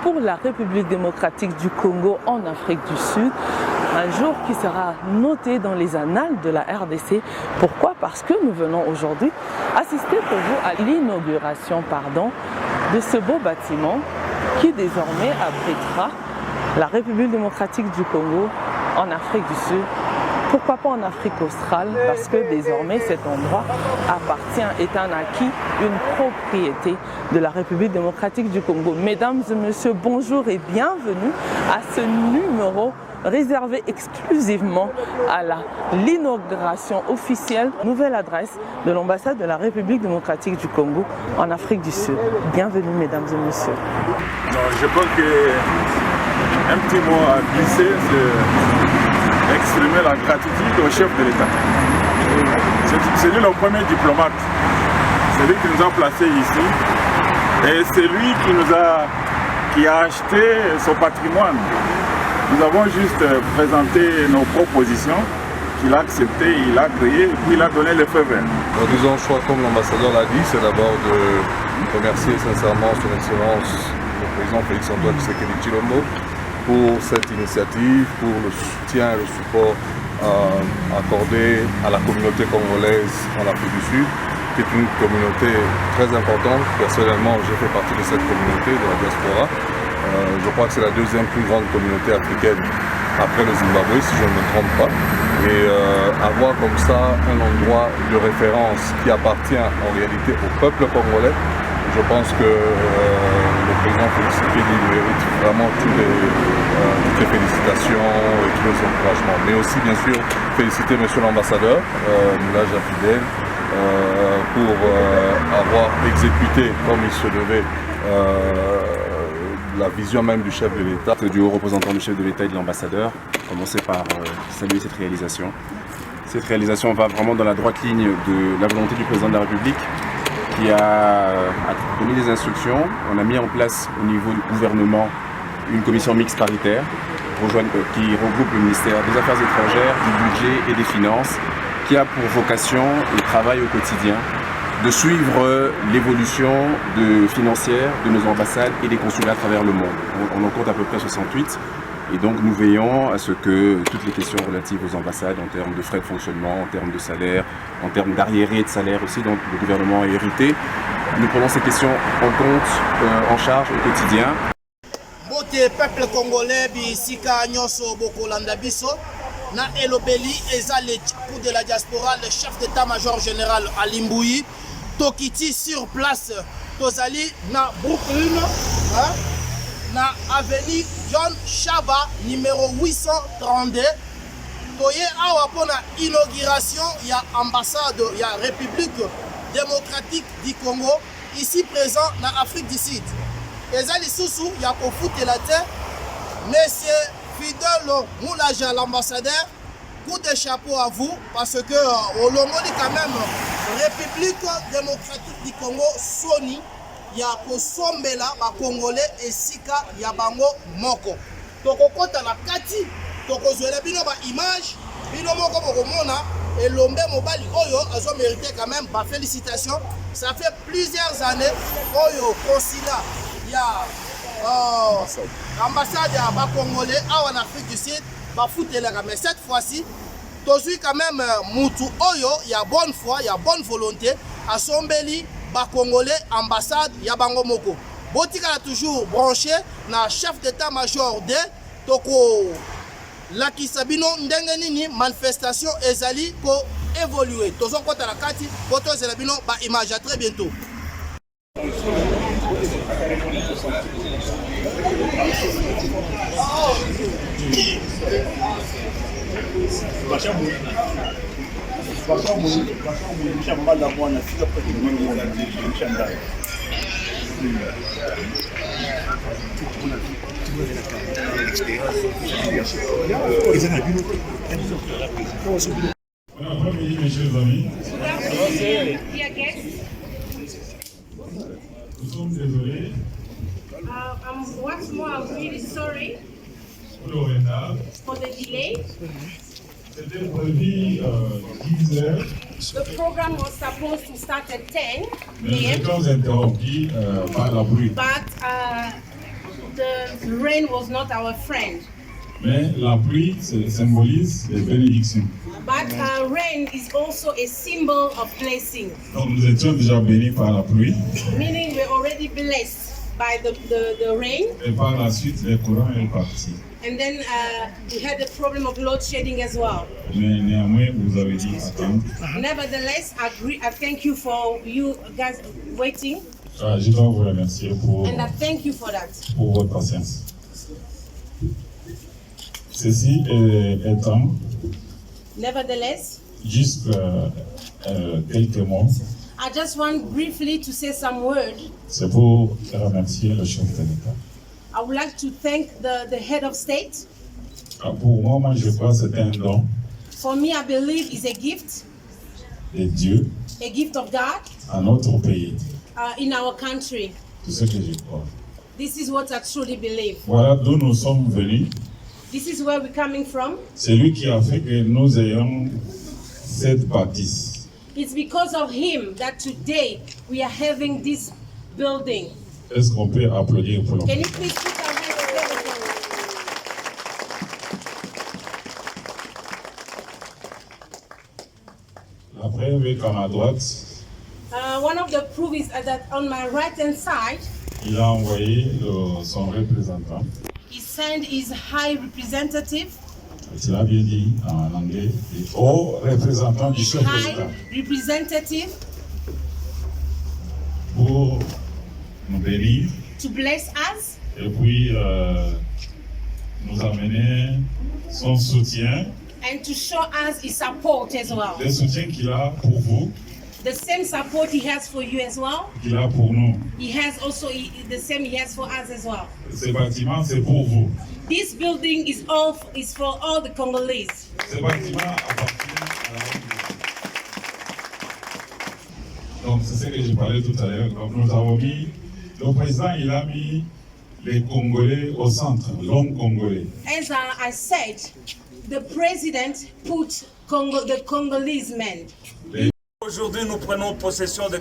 pour la République démocratique du Congo en Afrique du Sud. Un jour qui sera noté dans les annales de la RDC. Pourquoi? Parce que nous venons aujourd'hui assister pour vous à l'inauguration de ce beau bâtiment qui désormais abritera la République démocratique du Congo en Afrique du Sud. Pourquoi pas en Afrique australe? Parce que désormais cet endroit est un acquis, une propriété de la République démocratique du Congo. Mesdames et messieurs, bonjour et bienvenue à ce numéro réservé exclusivement à l'inauguration officielle, nouvelle adresse de l'ambassade de la République démocratique du Congo en Afrique du Sud. Bienvenue mesdames et messieurs. Je pense qu'un petit mot à glisser, c'est exprimer la gratitude au chef de l'État. C'est lui le premier diplomate, c'est lui qui nous a placés ici et c'est lui qui a acheté son patrimoine. Nous avons juste présenté nos propositions qu'il a acceptées, il a créé et puis il a donné le feu vert. Disons, choix comme l'ambassadeur l'a dit, c'est d'abord de remercier sincèrement son Excellence le président Félix-Antoine Tshisekedi Tshilombo pour cette initiative, pour le soutien et le support accordé à la communauté congolaise en Afrique du Sud, qui est une communauté très importante. Personnellement, j'ai fait partie de cette communauté, de la diaspora. Je crois que c'est la deuxième plus grande communauté africaine après le Zimbabwe, si je ne me trompe pas. Et avoir comme ça un endroit de référence qui appartient en réalité au peuple congolais, je pense que le président Félix Tshisekedi mérite vraiment toutes les félicitations et tous les encouragements. Mais aussi, bien sûr, féliciter monsieur l'ambassadeur, Moulay Fidèle, pour avoir exécuté comme il se devait la vision même du chef de l'État. Du haut représentant du chef de l'État et de l'ambassadeur, commencer par saluer cette réalisation. Cette réalisation va vraiment dans la droite ligne de la volonté du président de la République qui a donné des instructions. On a mis en place au niveau du gouvernement une commission mixte paritaire qui regroupe le ministère des Affaires étrangères, du budget et des finances, qui a pour vocation et travail au quotidien de suivre l'évolution financière de nos ambassades et des consulats à travers le monde. On en compte à peu près 68 et donc nous veillons à ce que toutes les questions relatives aux ambassades en termes de frais de fonctionnement, en termes de salaire, en termes d'arriérés de salaire aussi, dont le gouvernement a hérité, nous prenons ces questions en compte, en charge au quotidien. Bote peuple congolais bisika nyonso bokolanda biso na elobeli eza le pour de la diaspora le chef d'état-major général Ali Mbouyi tokiti sur place tozali na Brooklyn na avenue John Chaba numéro 832 toye awa pona inauguration ya ambassade ya République démocratique du Congo ici présent na Afrique du Sud. Eza lisusu ya kofutela te monsieur Fidèle Moulaja l'ambassadeur, coup de chapeau à vous parce que au Longoli quand même République démocratique du Congo Sony ya kosombela ba Congolais esika ya bango moko. Tokokota na kati tokozwela bino ba image bino moko bokomona elombe mobali oyo azo mérité quand même ba félicitations. Ça fait plusieurs années oyo consulat ya ambassade ya ba Congolais en Afrique du Sud ba futelaka, mais cette fois-ci tozui quand même mutu oyo ya bonne foi, ya bonne volonté asombeli ba Congolais ambassade ya bango moko. Botika toujours branché na chef d'état-major de toko lakisa bino ndenge nini manifestation ezali ko évoluer. Tozo kota la kati poto ezala bino ba image. À très bientôt. Messieurs amis. Nous sommes désolés. Once more, I'm really sorry pour le retard. for the delay. C'était prévu 10 heures. The program was supposed to start at 10 Mais nous p.m. étions interrompus par la bruit. But the rain was not our friend. Mais la pluie symbolise les bénédictions. But rain is also a symbol of blessing. Donc nous étions déjà bénis par la pluie. Meaning we're already blessed by the rain. Et par la suite, les courants sont partis. And then we had the problem of load shedding as well. Mais néanmoins, vous avez dit attendre. Nevertheless, I thank you for you guys waiting. Je dois vous remercier And I thank you for that. pour votre patience. Ceci étant Nevertheless, juste quelques mots, I just want briefly to say some word. c'est pour remercier le chef de l'État. I would like to thank the head of state. Pour moi, je crois que c'est un don For me, I believe it's a gift de Dieu of God à notre pays. in our country. C'est ce que je crois. This is what I truly believe. Voilà d'où nous sommes venus. This is where we're coming from. C'est lui qui a fait que nous ayons cette bâtisse. It's because of him that today we are having this building. Est-ce qu'on peut applaudir pour lui? Can you please put our hands together for him? La preuve comme à droite, One of the proof is that on my right hand side, il a envoyé son représentant. he sent his high representative, Tu l'as bien dit en anglais, au représentant du chef de l'État high representative pour nous bénir to bless us et puis nous amener son soutien, and to show us his support as well. le soutien qu'il a pour vous, The same support he has for you as well. qu'il a pour nous. He has also the same he has for us as well. Ce bâtiment, c'est pour vous. This building is for all the Congolese. Ce bâtiment appartient à la République. Donc, c'est ce que je parlais tout à l'heure. Donc, nous avons mis, le président, il a mis les Congolais au centre, l'homme congolais. As I said, the president put the Congolese men. Aujourd'hui, nous prenons possession de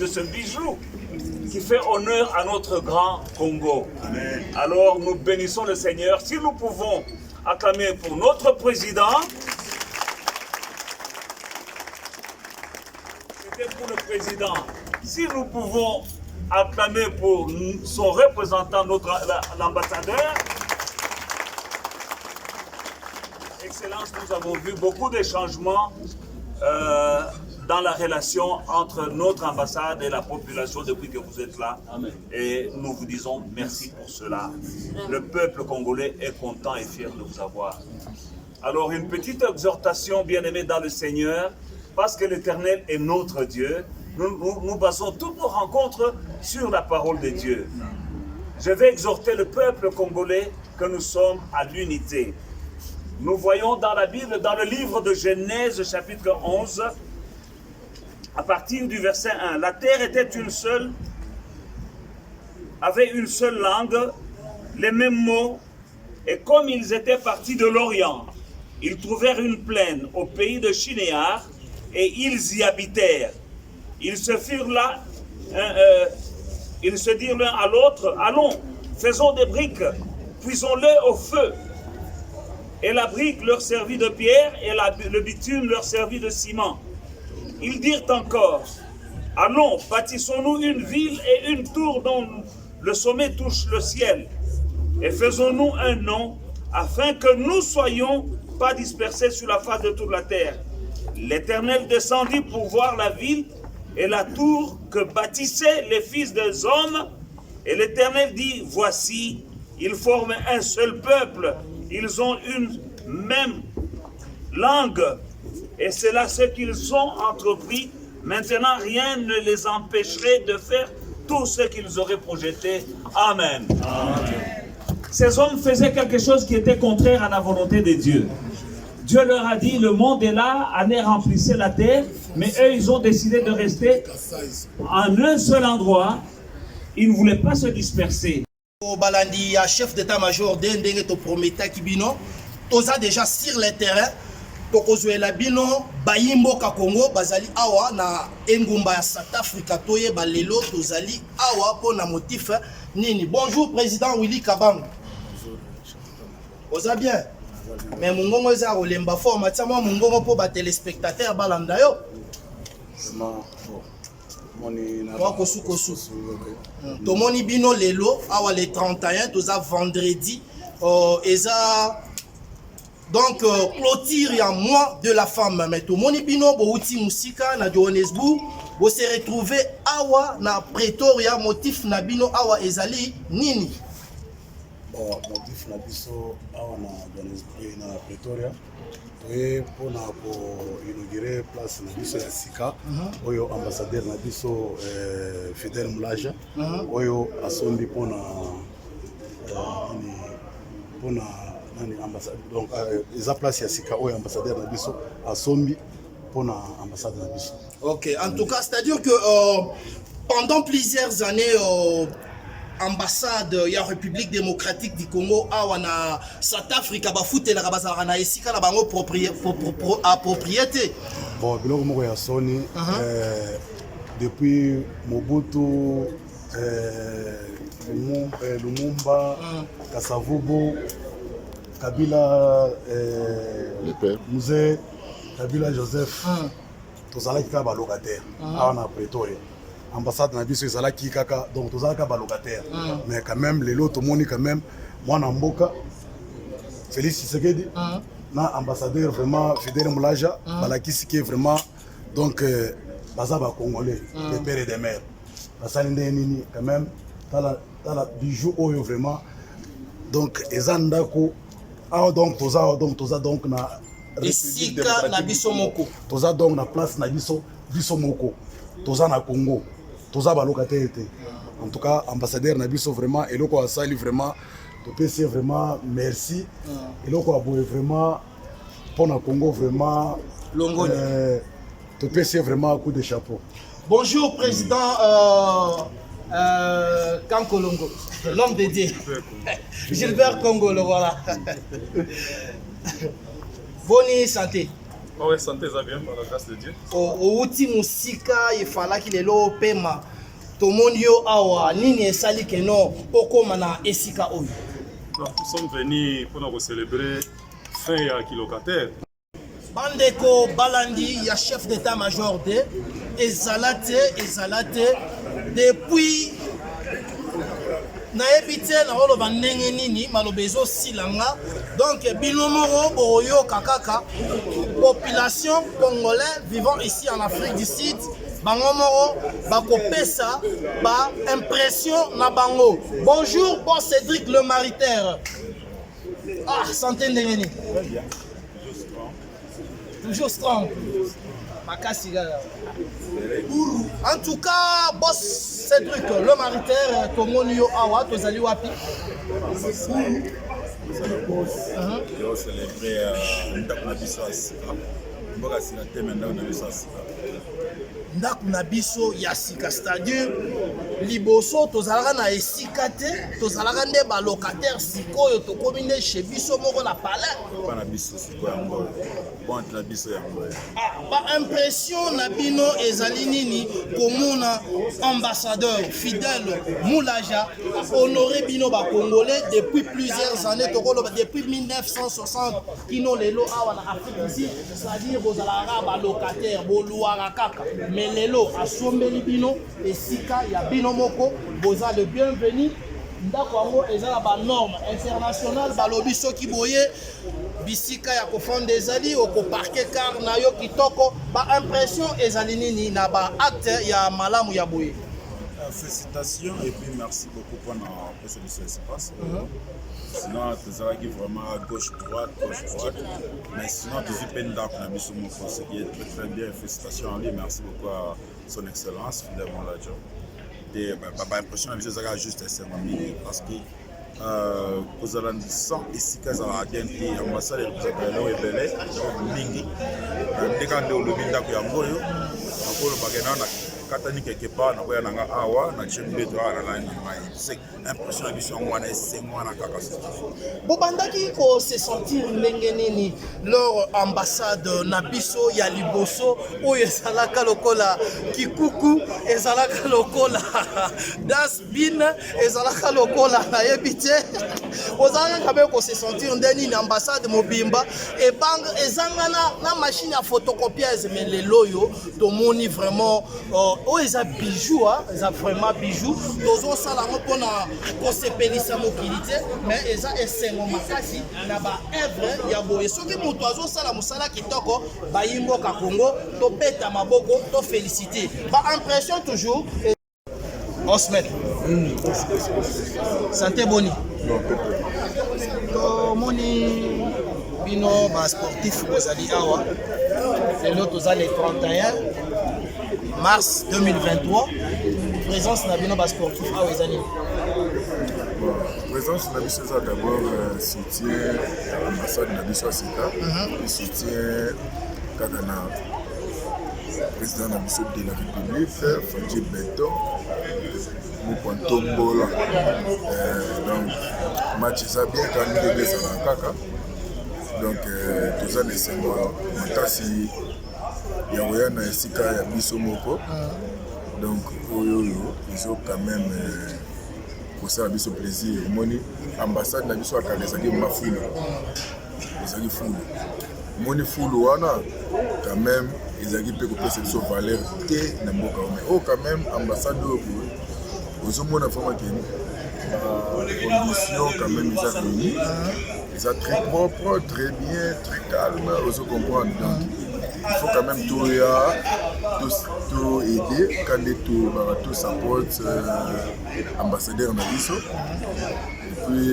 ce bijou qui fait honneur à notre grand Congo. Amen. Alors, nous bénissons le Seigneur. Si nous pouvons acclamer pour notre président, c'était pour le président. Si nous pouvons acclamer pour son représentant, l'ambassadeur, Excellence, nous avons vu beaucoup de changements dans la relation entre notre ambassade et la population depuis que vous êtes là. Amen. Et nous vous disons merci pour cela. Le peuple congolais est content et fier de vous avoir. Alors une petite exhortation, bien-aimés dans le Seigneur, parce que l'Éternel est notre Dieu. Nous basons toutes nos rencontres sur la parole de Dieu. Je vais exhorter le peuple congolais que nous sommes à l'unité. Nous voyons dans la Bible, dans le livre de Genèse, chapitre 11, à partir du verset 1, la terre était une seule, avait une seule langue, les mêmes mots, et comme ils étaient partis de l'Orient, ils trouvèrent une plaine au pays de Shinéar, et ils y habitèrent. Ils se firent là, ils se dirent l'un à l'autre, allons, faisons des briques, cuisons-les au feu. Et la brique leur servit de pierre, et le bitume leur servit de ciment. Ils dirent encore, allons, bâtissons-nous une ville et une tour dont le sommet touche le ciel, et faisons-nous un nom, afin que nous soyons pas dispersés sur la face de toute la terre. L'Éternel descendit pour voir la ville et la tour que bâtissaient les fils des hommes, et l'Éternel dit, voici, ils forment un seul peuple, ils ont une même langue, et c'est là ce qu'ils ont entrepris. Maintenant, rien ne les empêcherait de faire tout ce qu'ils auraient projeté. Amen. Amen. Ces hommes faisaient quelque chose qui était contraire à la volonté de Dieu. Dieu leur a dit, le monde est là, allez remplissez la terre, mais eux, ils ont décidé de rester en un seul endroit. Ils ne voulaient pas se disperser. Balandi, chef d'état-major d'Endenge to prometa kibino, toza déjà sur le terrain. Tokozwela bino bayimbo ka Congo bazali awa na engumba ya South Africa toye balelo tozali awa po na motif Nini. Bonjour, président Willy Kabang. Oza bien. Mais mon gongo est à Olemba fort. Matia moi mon gongo pour battre téléspectateurs balanda yo. Moi kosu. Tomoni bino lelo awa le 31 toza vendredi eza donc clôture ya mois de la femme. Mais tomoni bino bo uti musika na Johannesburg. Vous se retrouvez awa na Pretoria, motif na bino awa ezali nini? Bon, motif na biso awa na Johannesburg na Pretoria. Et pour inaugurer place na biso ya sika, oyo ambassadeur na biso Fidel Mulaja, oyo asombi pona nani ambassadeur. Donc eza place ya sika oyo ambassadeur na biso asombi pour l'ambassade de la Bisso. Ok, en tout cas, c'est-à-dire que pendant plusieurs années, ambassade de la République démocratique du Congo, à South Africa, bafoute la rabazara na esika la bango propriété. Bon, biloko moko ya soni depuis Mobutu, Lumumba, Kasavubu, Kabila, Musée Kabila Joseph, tozalaki kaka balocataire awa na Pretoria. Ambassade na biso ezalaki kaka, donc tozalaki kaka balocataire. Mais quand même lelo tomoni quand même mwana mboka Félix Tshisekedi na ambassadeur vraiment Fidel Mulaja balakisi ki vraiment donc baza ba Congolais des pères et des mères. Basali nini quand même tala bijou oyo vraiment donc ezandako awa donc toza donc na esika na biso moko toza donc na place na biso moko toza na Congo toza balocataire te. En tout cas ambassadeur na biso vraiment eloko asali vraiment topesi vraiment merci eloko aboye vraiment pour na Congo vraiment longoni topesi vraiment coup de chapeau. Bonjour président Kankolongo, l'homme de Dieu. Gilbert Congolo, voilà. Bonne santé. Oui, santé, ça vient par la grâce de Dieu. Au outil musika, il fallait qu'il ait l'eau paiement. Tomonio awa, nini esali keno, oko mana esika oyo. Nous sommes venus pour nous célébrer fin ya kilocataire. Bandeko Balandi, il y a chef d'état-major de Ezalate, depuis naebite na rolo bandenge nini malobezo silanga donc binomoro boyo kakaka population congolaise vivant ici en Afrique du Sud bangomoro bakopesa ba impression na bango. Bonjour bon Cédric le Maritaire. Ah santé ndengeni. Très bien. Toujours strong. En tout cas, boss Cédric, le Maritaire, Tomonio Awa, Tozali Wapi. Nous célébrer ndako na biso ya sika, c'est-à-dire liboso tozalaka na esika te, tozalaka nde balocataire sikoyo tokomi nde chez biso moko na palais. Pas biso sikoyo yango. Bon na biso yango. Ba impression na bino ezali nini komona ambassadeur Fidel Mulaja honoré bino ba Congolais depuis plusieurs années depuis 1960 kino lelo awa na Afrique ici, c'est-à-dire bozalaka balocataire boluara kaka. Lelo asombeli bino esika ya bino moko boza le bienvenu ndako yango eza ba norme internationale balobi soki boye bisika ya kofanda ezali okoparke car na yo kitoko ba impression ezali nini na ba acte ya malamu ya boye. Félicitations et puis merci beaucoup pour ce qui se passe. Sinon, tu as vraiment gauche-droite, mais sinon, tu es peine d'arc, ce qui est très très bien. Félicitations à lui, merci beaucoup à son excellence, Fidel Mulaja. Et ma impression, c'est que c'est juste parce que vous allez sans ici que ça a bien été ambassade et vous avez belé mingi dès quand le binda ko yango yo encore bagana katani quelque part na koya nanga awa na chembe to ala na c'est impression biso ngwana esengwa na kaka bobandaki ko se sentir ndenge nini leur ambassade na biso ya liboso oyo ezalaka lokola kikuku ezalaka lokola dasbin ezalaka lokola nayebi te ozalaka kabe ko se sentir ndenge nini ambassade mobimba ebang ezangana na machine ya photocopieuse mais lelo yo tomoni vraiment oyo eza bijou eza vraiment bijou tozosala ngo mpona kosepelisa mokili te mais eza esengo makasi na baevre ya boye soki moto azosala mosala kitoko bayimboka Congo tobeta maboko tofélicité baimpression toujours Osmet santé boni tomoni bino basportif bozali awa lelo toza le 31 mars 2023 présence na bino basportif awa eza nini présence na biso eza d'abord soutien ambassade na biso asika soutien kaka na président na biso de la république Fadji Beton mokontombola donc match eza bien kandi ndenge ezalaka kaka donc toza na esengo makasi ya koya na esika ya biso moko donc oyo ezo quand même kosala biso plaisir omoni ambassade na biso akala ezalaki mafulu ezalaki fulu omoni fulu wana quand même ezalaki mpe kopesa biso valeur te na mboka ome oyo quand même ambassade oyo ozomona vraiment ke condition quand même eza réuni eza très propre, très bien, très calme, ozo comprendre donc il faut quand même tout aider quand tout support ambassadeur na biso et puis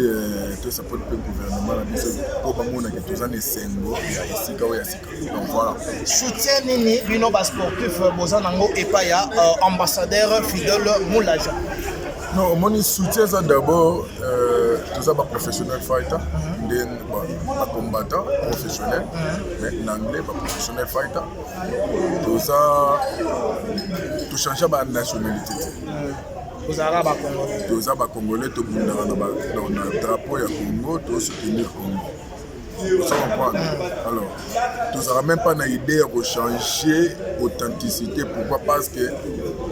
tout support le gouvernement na biso pour bamona ke tozana esengo ya esika oyo ya sika donc voilà soutien nini bino basportif boza nango epai ya ambassadeur Fidèle Moulaja. Non, mon soutien c'est d'abord tous les professionnels fighter, des combattants professionnels, mais en anglais professionnel fighter. Tout changer de nationalité. Tous Arabes congolais. Tous les Congolais, tout le monde dans le drapeau du Congo, tout soutenir Congo. Alors, tu n'auras même pas d'idée de changer l'authenticité. Pourquoi? Parce que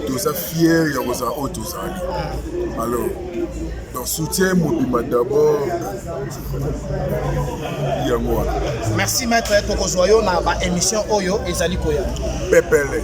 tu es fier de ce que tu as. Alors, donc soutien Mobima d'abord. Merci maître Tokozoyo na ba émission Oyo Ezali Koya. Pepele.